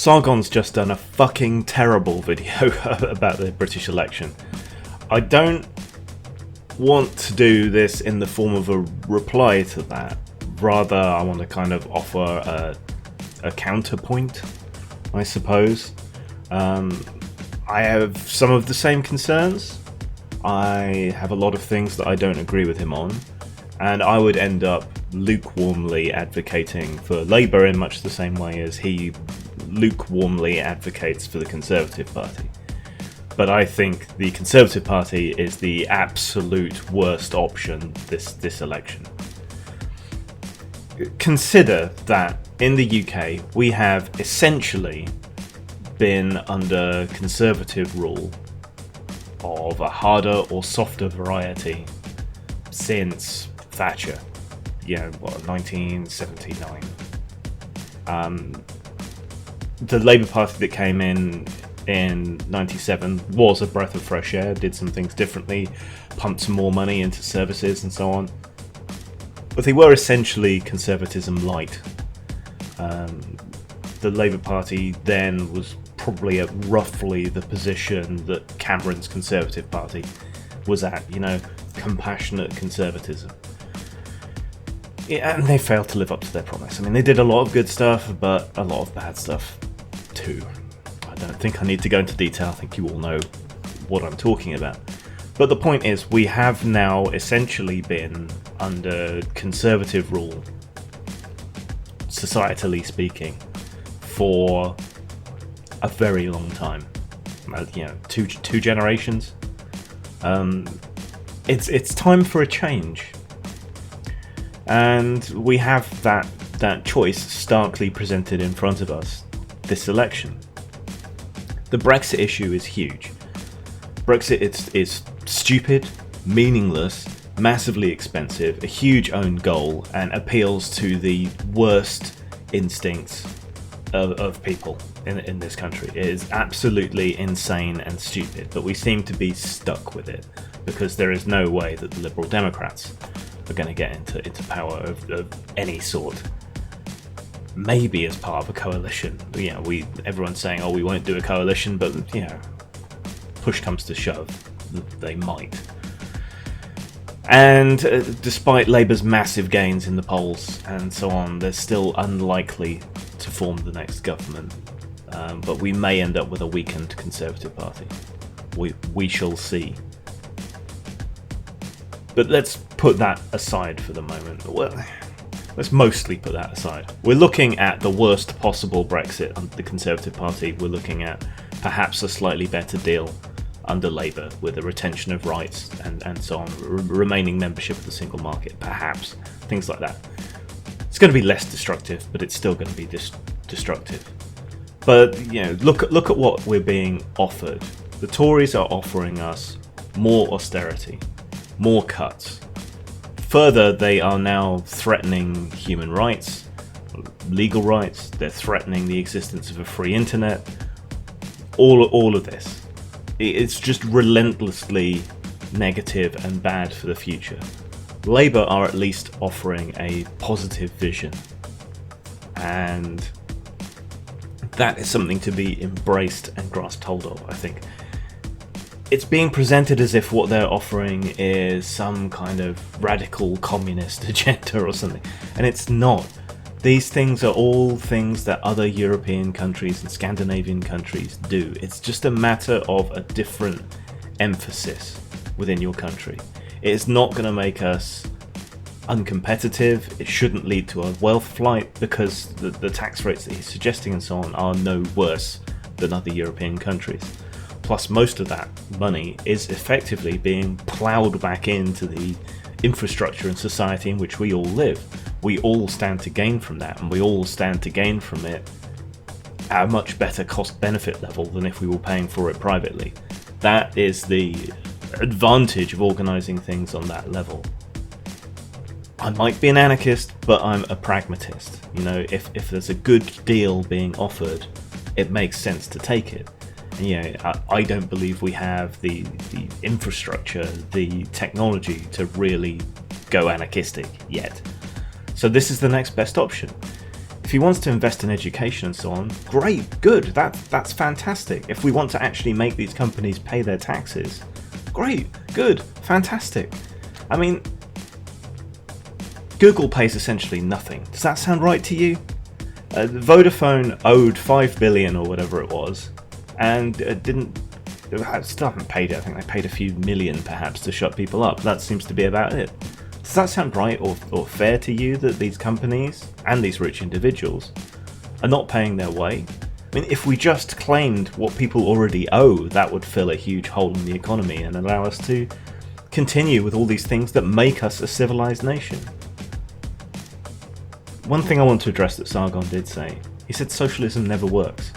Sargon's just done a fucking terrible video about the British election. I don't want to do this in the form of a reply to that. Rather, I want to kind of offer a counterpoint, I suppose. I have some of the same concerns. I have a lot of things that I don't agree with him on. And I would end up lukewarmly advocating for Labour in much the same way as he lukewarmly advocates for the Conservative Party. But I think the Conservative Party is the absolute worst option this election. Consider that in the UK we have essentially been under Conservative rule of a harder or softer variety since Thatcher, 1979. The Labour Party that came in 97 was a breath of fresh air, did some things differently, pumped some more money into services and so on. But they were essentially conservatism light. The Labour Party then was probably at roughly the position that Cameron's Conservative Party was at, compassionate conservatism. Yeah, and they failed to live up to their promise. I mean, they did a lot of good stuff, but a lot of bad stuff too. I don't think I need to go into detail. I think you all know what I'm talking about. But the point is, we have now essentially been under Conservative rule, societally speaking, for a very long time. Two generations. It's time for a change. And we have that choice starkly presented in front of us this election. The Brexit issue is huge. Brexit is stupid, meaningless, massively expensive, a huge own goal, and appeals to the worst instincts of people in this country. It is absolutely insane and stupid, but we seem to be stuck with it because there is no way that the Liberal Democrats are going to get into power of any sort. Maybe as part of a coalition. Everyone's saying, we won't do a coalition, but push comes to shove, they might. And despite Labour's massive gains in the polls and so on, they're still unlikely to form the next government. But we may end up with a weakened Conservative Party. We shall see. But let's put that aside for the moment. Well, let's mostly put that aside. We're looking at the worst possible Brexit under the Conservative Party. We're looking at perhaps a slightly better deal under Labour with a retention of rights and so on, remaining membership of the single market, perhaps, things like that. It's going to be less destructive, but it's still going to be destructive. But look at what we're being offered. The Tories are offering us more austerity, more cuts. Further, they are now threatening human rights, legal rights. They're threatening the existence of a free internet. All of this. It's just relentlessly negative and bad for the future. Labour are at least offering a positive vision, and that is something to be embraced and grasped hold of, I think. It's being presented as if what they're offering is some kind of radical communist agenda or something, and it's not. These things are all things that other European countries and Scandinavian countries do. It's just a matter of a different emphasis within your country. It is not going to make us uncompetitive. It shouldn't lead to a wealth flight because the tax rates that he's suggesting and so on are no worse than other European countries. Plus, most of that money is effectively being ploughed back into the infrastructure and society in which we all live. We all stand to gain from that, and we all stand to gain from it at a much better cost-benefit level than if we were paying for it privately. That is the advantage of organising things on that level. I might be an anarchist, but I'm a pragmatist. If there's a good deal being offered, it makes sense to take it. And, I don't believe we have the infrastructure, the technology to really go anarchistic yet. So this is the next best option. If he wants to invest in education and so on, great, good, that's fantastic. If we want to actually make these companies pay their taxes, great, good, fantastic. I mean, Google pays essentially nothing. Does that sound right to you? Vodafone owed $5 billion or whatever it was, and still haven't paid it. I think they paid a few million perhaps to shut people up. That seems to be about it. Does that sound right or fair to you that these companies and these rich individuals are not paying their way? I mean, if we just claimed what people already owe, that would fill a huge hole in the economy and allow us to continue with all these things that make us a civilized nation. One thing I want to address that Sargon did say, he said socialism never works.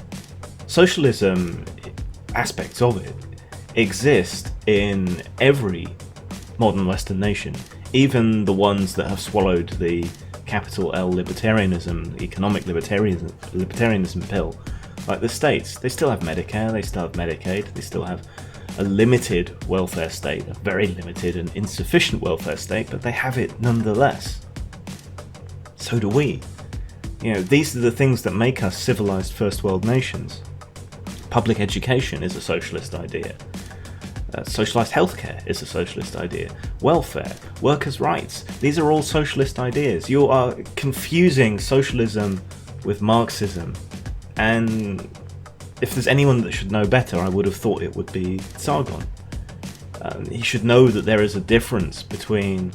Socialism, aspects of it, exist in every modern Western nation, even the ones that have swallowed the capital L libertarianism, economic libertarianism pill, like the States. They still have Medicare, they still have Medicaid, they still have a limited welfare state, a very limited and insufficient welfare state, but they have it nonetheless. So do we. These are the things that make us civilized first world nations. Public education is a socialist idea. Socialised healthcare is a socialist idea. Welfare, workers' rights, these are all socialist ideas. You are confusing socialism with Marxism, and if there's anyone that should know better, I would have thought it would be Sargon. He should know that there is a difference between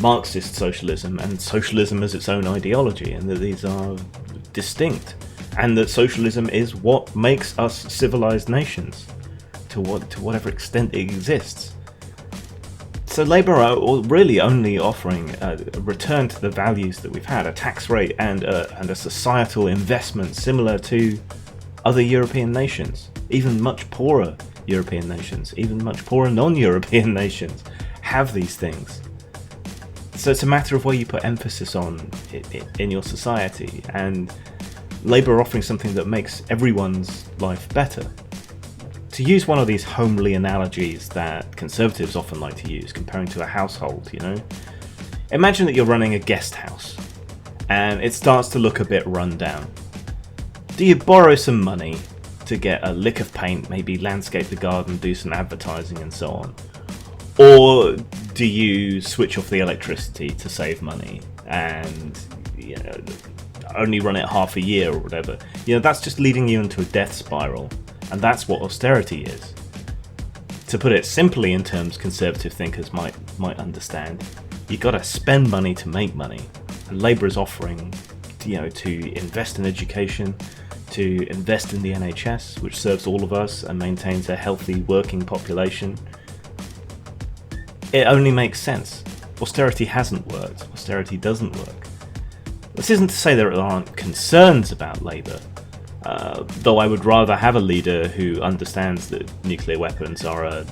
Marxist socialism and socialism as its own ideology, and that these are distinct, and that socialism is what makes us civilized nations. To whatever extent it exists. So Labour are really only offering a return to the values that we've had, a tax rate and a societal investment similar to other European nations, even much poorer European nations, even much poorer non-European nations have these things. So it's a matter of where you put emphasis on in your society, and Labour are offering something that makes everyone's life better. To use one of these homely analogies that Conservatives often like to use, comparing to a household, imagine that you're running a guest house, and it starts to look a bit run down. Do you borrow some money to get a lick of paint, maybe landscape the garden, do some advertising and so on? Or do you switch off the electricity to save money and only run it half a year or whatever? That's just leading you into a death spiral. And that's what austerity is. To put it simply in terms Conservative thinkers might understand, you've got to spend money to make money. And Labour is offering, to invest in education, to invest in the NHS, which serves all of us and maintains a healthy working population. It only makes sense. Austerity hasn't worked. Austerity doesn't work. This isn't to say there aren't concerns about Labour. Though I would rather have a leader who understands that nuclear weapons are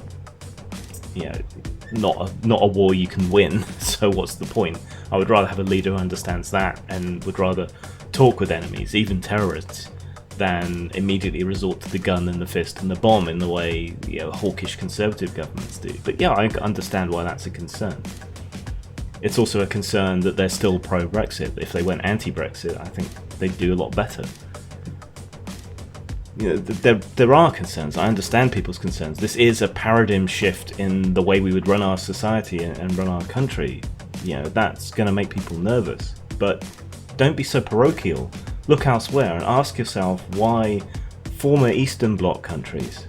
not a war you can win. So what's the point? I would rather have a leader who understands that and would rather talk with enemies, even terrorists, than immediately resort to the gun and the fist and the bomb in the way hawkish Conservative governments do. But yeah, I understand why that's a concern. It's also a concern that they're still pro-Brexit. If they went anti-Brexit, I think they'd do a lot better. There are concerns. I understand people's concerns. This is a paradigm shift in the way we would run our society and run our country. That's going to make people nervous. But don't be so parochial. Look elsewhere and ask yourself why former Eastern Bloc countries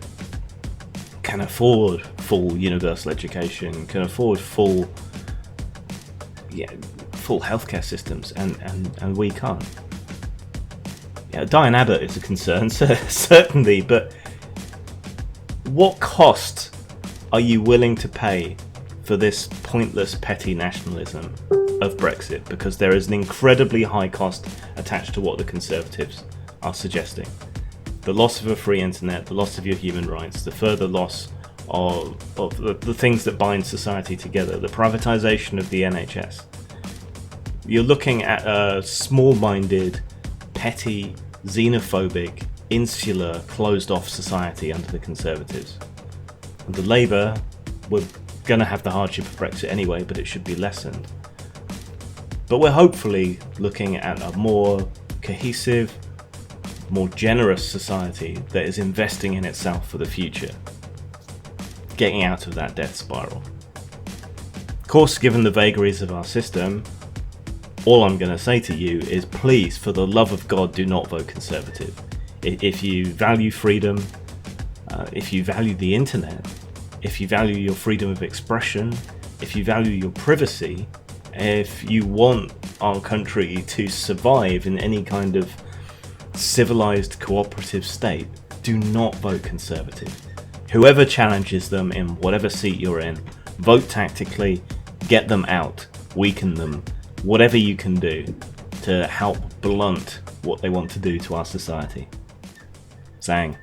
can afford full universal education, can afford full healthcare systems, and we can't. Diane Abbott is a concern, certainly, but what cost are you willing to pay for this pointless petty nationalism of Brexit? Because there is an incredibly high cost attached to what the Conservatives are suggesting. The loss of a free internet, the loss of your human rights, the further loss of the things that bind society together, the privatisation of the NHS. You're looking at a small-minded, petty, xenophobic, insular, closed-off society under the Conservatives. Under Labour, we're going to have the hardship of Brexit anyway, but it should be lessened. But we're hopefully looking at a more cohesive, more generous society that is investing in itself for the future. Getting out of that death spiral. Of course, given the vagaries of our system, all I'm going to say to you is please, for the love of God, do not vote Conservative. If you value freedom, if you value the internet, if you value your freedom of expression, if you value your privacy, if you want our country to survive in any kind of civilized cooperative state, do not vote Conservative. Whoever challenges them in whatever seat you're in, vote tactically, get them out, weaken them, whatever you can do to help blunt what they want to do to our society. Sang.